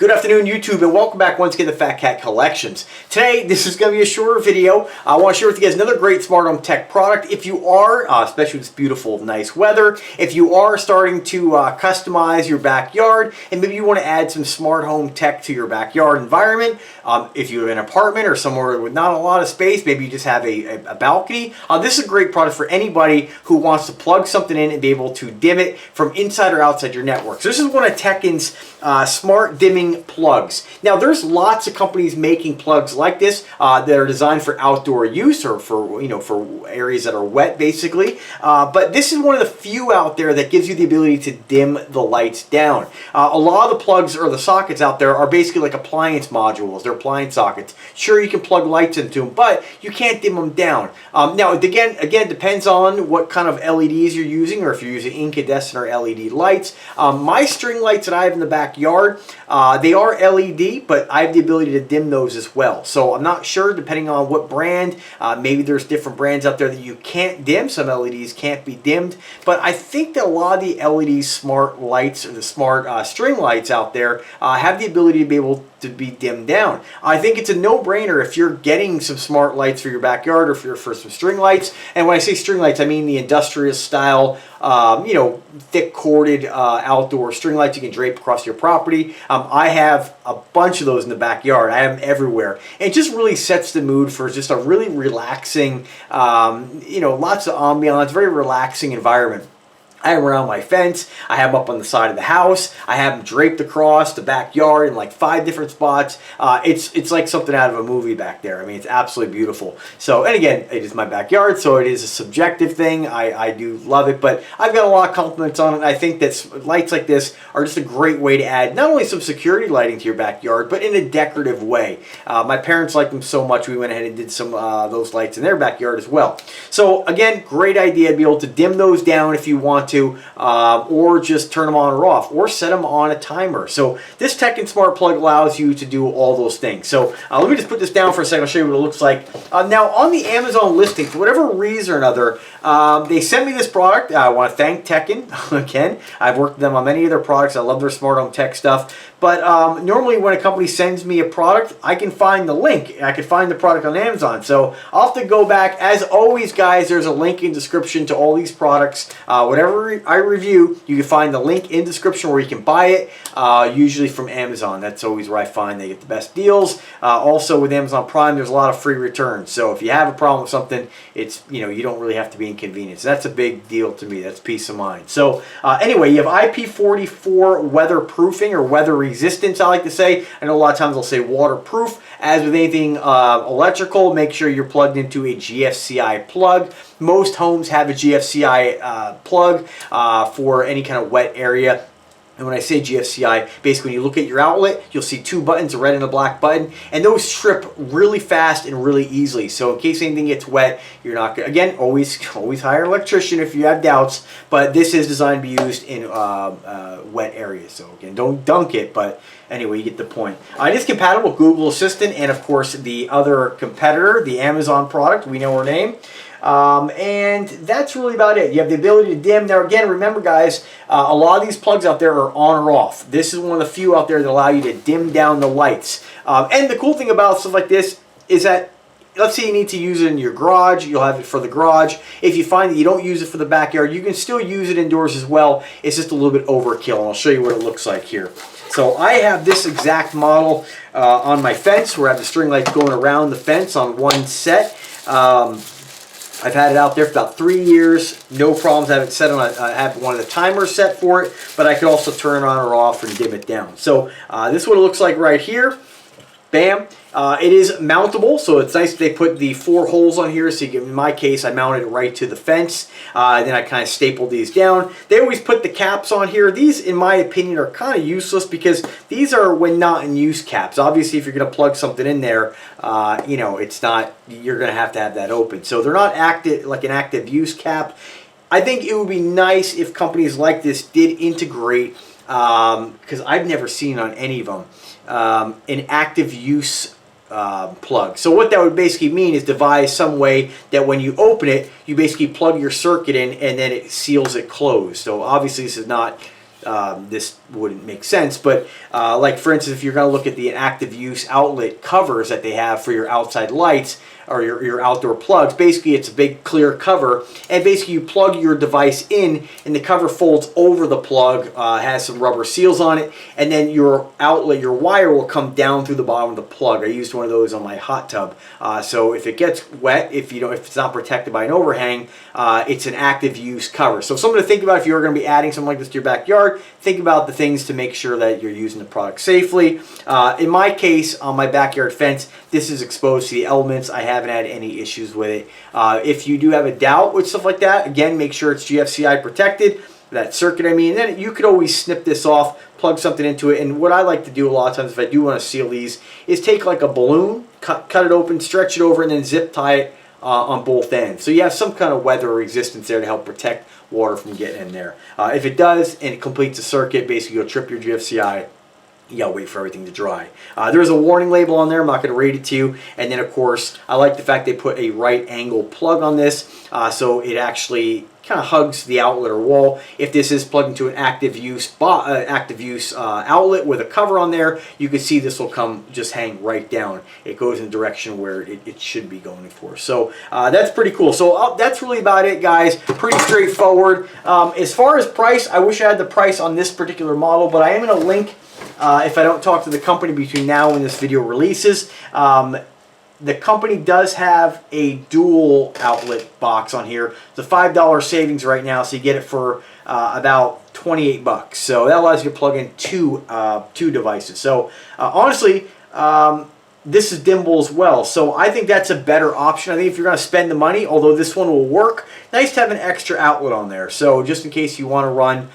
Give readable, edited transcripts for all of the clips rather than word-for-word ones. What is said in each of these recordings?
Good afternoon, YouTube, and welcome back once again to Fat Cat Collections. Today, this is going to be a shorter video. I want to share with you guys another great smart home tech product. If you are, especially with this beautiful, nice weather, if you are starting to customize your backyard, and maybe you want to add some smart home tech to your backyard environment, if you have an apartment or somewhere with not a lot of space, maybe you just have a balcony, this is a great product for anybody who wants to plug something in and be able to dim it from inside or outside your network. So this is one of Teckin's smart dimming plugs. Now there's lots of companies making plugs like this that are designed for outdoor use or for for areas that are wet basically. But this is one of the few out there that gives you the ability to dim the lights down. A lot of the plugs or the sockets out there are basically like appliance modules. They're appliance sockets. Sure, you can plug lights into them, but you can't dim them down. Now again, it depends on what kind of LEDs you're using, or if you're using incandescent or LED lights. My string lights that I have in the backyard, they are LED, but I have the ability to dim those as well. So I'm not sure, depending on what brand. Maybe there's different brands out there that you can't dim. Some LEDs can't be dimmed, but I think that a lot of the LED smart lights or the smart string lights out there have the ability to be able to be dimmed down. I think it's a no-brainer if you're getting some smart lights for your backyard or for some string lights. And when I say string lights, I mean the industrial style, thick corded outdoor string lights you can drape across your property. I have a bunch of those in the backyard. I have them everywhere. It just really sets the mood for just a really relaxing, lots of ambiance, very relaxing environment. I have them around my fence. I have them up on the side of the house. I have them draped across the backyard in like 5 different spots. It's like something out of a movie back there. I mean, it's absolutely beautiful. So, and again, it is my backyard, so it is a subjective thing. I do love it, but I've got a lot of compliments on it. I think that lights like this are just a great way to add not only some security lighting to your backyard, but in a decorative way. My parents like them so much, we went ahead and did some those lights in their backyard as well. So again, great idea to be able to dim those down if you want to, or just turn them on or off, or set them on a timer. So this Teckin Smart Plug allows you to do all those things. So let me just put this down for a second. I'll show you what it looks like. Now on the Amazon listing, for whatever reason or another, they sent me this product. I want to thank Teckin again. I've worked with them on many of their products. I love their smart home tech stuff. But normally when a company sends me a product, I can find the link. I can find the product on Amazon. So I'll have to go back. As always, guys, there's a link in description to all these products. Whatever I review, you can find the link in description where you can buy it, usually from Amazon. That's always where I find they get the best deals. Also with Amazon Prime, there's a lot of free returns. So if you have a problem with something, it's, you don't really have to be inconvenienced. That's a big deal to me. That's peace of mind. So anyway, you have IP44 weatherproofing or weather resistance, I like to say. I know a lot of times they'll say waterproof. As with anything electrical, make sure you're plugged into a GFCI plug. Most homes have a GFCI plug for any kind of wet area. And when I say GFCI, basically when you look at your outlet, you'll see 2 buttons, a red and a black button, and those strip really fast and really easily. So in case anything gets wet, you're not gonna, again, always hire an electrician if you have doubts, but this is designed to be used in wet areas. So again, don't dunk it, but anyway, you get the point. It is compatible with Google Assistant and of course the other competitor, the Amazon product, we know her name. And that's really about it. You have the ability to dim. Now again, remember guys, a lot of these plugs out there are on or off. This is one of the few out there that allow you to dim down the lights. And the cool thing about stuff like this is that, let's say you need to use it in your garage, you'll have it for the garage. If you find that you don't use it for the backyard, you can still use it indoors as well. It's just a little bit overkill, and I'll show you what it looks like here. So I have this exact model on my fence, where I have the string lights going around the fence on one set. I've had it out there for about 3 years, no problems. I have it set on I have one of the timers set for it, but I can also turn it on or off and dim it down. So this is what it looks like right here. Bam. It is mountable, so it's nice that they put the 4 holes on here. So you can, in my case, I mounted it right to the fence. Then I kind of stapled these down. They always put the caps on here. These, in my opinion, are kind of useless because these are when not in use caps. Obviously, if you're going to plug something in there, it's not, you're going to have that open. So they're not active, like an active use cap. I think it would be nice if companies like this did integrate, because I've never seen on any of them, an active use plug. So what that would basically mean is devise some way that when you open it, you basically plug your circuit in and then it seals it closed. So obviously this is not this wouldn't make sense. But like for instance, if you're going to look at the active use outlet covers that they have for your outside lights or your outdoor plugs, basically it's a big clear cover, and basically you plug your device in and the cover folds over the plug, has some rubber seals on it, and then your outlet, your wire will come down through the bottom of the plug. I used one of those on my hot tub. So if it gets wet, if it's not protected by an overhang, it's an active use cover. So something to think about if you're going to be adding something like this to your backyard. Think about the things to make sure that you're using the product safely. In my case, on my backyard fence, this is exposed to the elements. I haven't had any issues with it. If you do have a doubt with stuff like that, again, make sure it's GFCI protected, that circuit I mean, and then you could always snip this off, plug something into it, and what I like to do a lot of times if I do want to seal these is take like a balloon, cut it open, stretch it over, and then zip tie it on both ends. So you have some kind of weather resistance there to help protect water from getting in there. If it does and it completes the circuit, basically you'll trip your GFCI. You gotta wait for everything to dry. There's a warning label on there. I'm not going to read it to you. And then, of course, I like the fact they put a right angle plug on this, so it actually kind of hugs the outlet or wall. If this is plugged into an active use outlet with a cover on there, you can see this will come just hang right down. It goes in the direction where it should be going for. So that's pretty cool. So that's really about it, guys. Pretty straightforward. As far as price, I wish I had the price on this particular model, but I am going to link. If I don't talk to the company between now and this video releases, the company does have a dual outlet box on here. It's a $5 savings right now, so you get it for about 28 bucks. So that allows you to plug in two devices. So honestly, this is dimmable as well. So I think that's a better option. I think if you're going to spend the money, although this one will work, nice to have an extra outlet on there. So just in case you want to run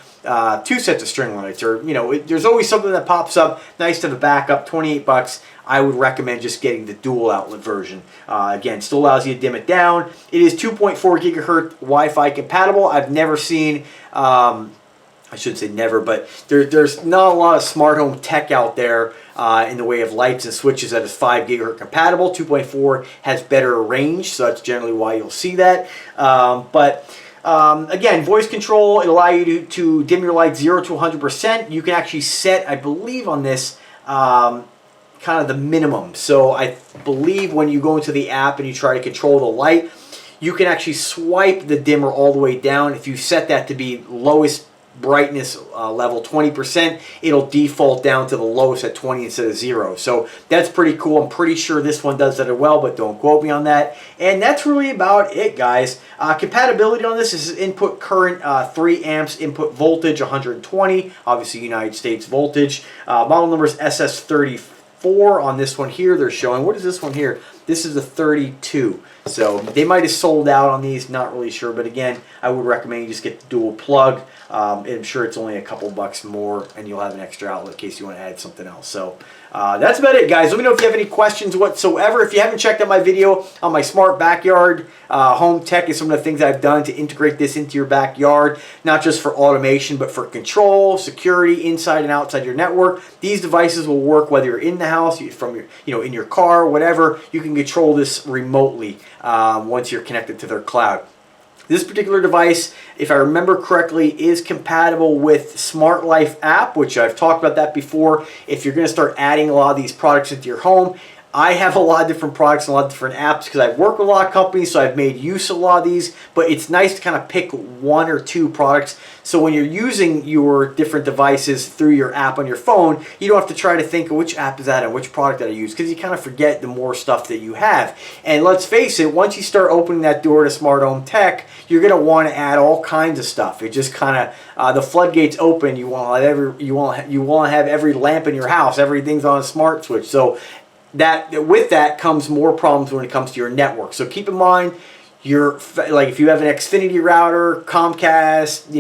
2 sets of string lights, or there's always something that pops up. Nice to have a backup. 28 bucks. I would recommend just getting the dual outlet version. Again, still allows you to dim it down. It is 2.4 gigahertz Wi-Fi compatible. I've never seen, I shouldn't say never, but there's not a lot of smart home tech out there in the way of lights and switches that is 5 gigahertz compatible. 2.4 has better range, so that's generally why you'll see that. Again, voice control, it'll allow you to dim your light 0 to 100%. You can actually set, I believe on this, kind of the minimum. So I believe when you go into the app and you try to control the light, you can actually swipe the dimmer all the way down. If you set that to be lowest brightness level 20%, it'll default down to the lowest at 20 instead of 0. So that's pretty cool. I'm pretty sure this one does that as well, but don't quote me on that. And that's really about it, guys. Compatibility on this is input current 3 amps, input voltage 120, obviously United States voltage. Model number is SS34 on this one here. They're showing, what is this one here? This is the 32. So they might have sold out on these, not really sure. But again, I would recommend you just get the dual plug. I'm sure it's only a couple bucks more, and you'll have an extra outlet in case you want to add something else. So that's about it, guys. Let me know if you have any questions whatsoever. If you haven't checked out my video on my smart backyard home tech and some of the things I've done to integrate this into your backyard, not just for automation, but for control, security, inside and outside your network. These devices will work whether you're in the house, from your, in your car, whatever. You can control this remotely once you're connected to their cloud. This particular device, if I remember correctly, is compatible with Smart Life app, which I've talked about that before. If you're going to start adding a lot of these products into your home, I have a lot of different products and a lot of different apps because I've worked with a lot of companies, so I've made use of a lot of these, but it's nice to kind of pick 1 or 2 products. So when you're using your different devices through your app on your phone, you don't have to try to think of which app is that and which product that I use, because you kind of forget the more stuff that you have. And let's face it, once you start opening that door to smart home tech, you're going to want to add all kinds of stuff. It just kind of, the floodgates open. You want to have every lamp in your house. Everything's on a smart switch. So with that comes more problems when it comes to your network. So keep in mind, like if you have an Xfinity router, Comcast,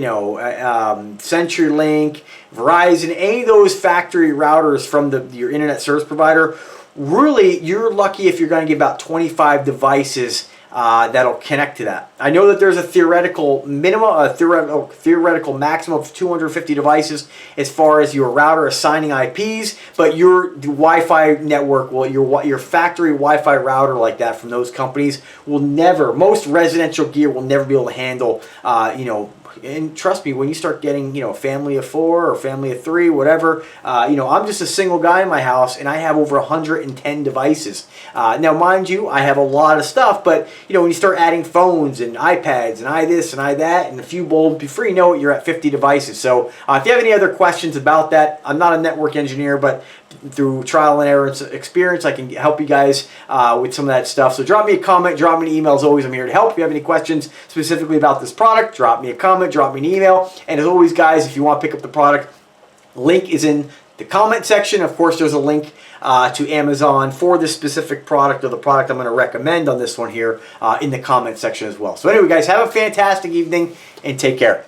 CenturyLink, Verizon, any of those factory routers from your internet service provider, really you're lucky if you're going to get about 25 devices that'll connect to that. I know that there's a theoretical minimum, a theoretical maximum of 250 devices as far as your router assigning IPs, but your Wi-Fi network, your factory Wi-Fi router like that from those companies will never, most residential gear will never be able to handle, And trust me, when you start getting, you know, a family of 4 or family of 3, whatever, you know, I'm just a single guy in my house, and I have over 110 devices. Now, mind you, I have a lot of stuff, but, you know, when you start adding phones and iPads and this and that, and a few bulbs, before you know it, you're at 50 devices. So if you have any other questions about that, I'm not a network engineer, but through trial and error experience, I can help you guys with some of that stuff. So drop me a comment, drop me an email. As always, I'm here to help. If you have any questions specifically about this product, drop me a comment, drop me an email. And as always, guys, if you want to pick up the product, link is in the comment section. Of course, there's a link to Amazon for this specific product, or the product I'm going to recommend on this one here, in the comment section as well. So anyway, guys, have a fantastic evening and take care.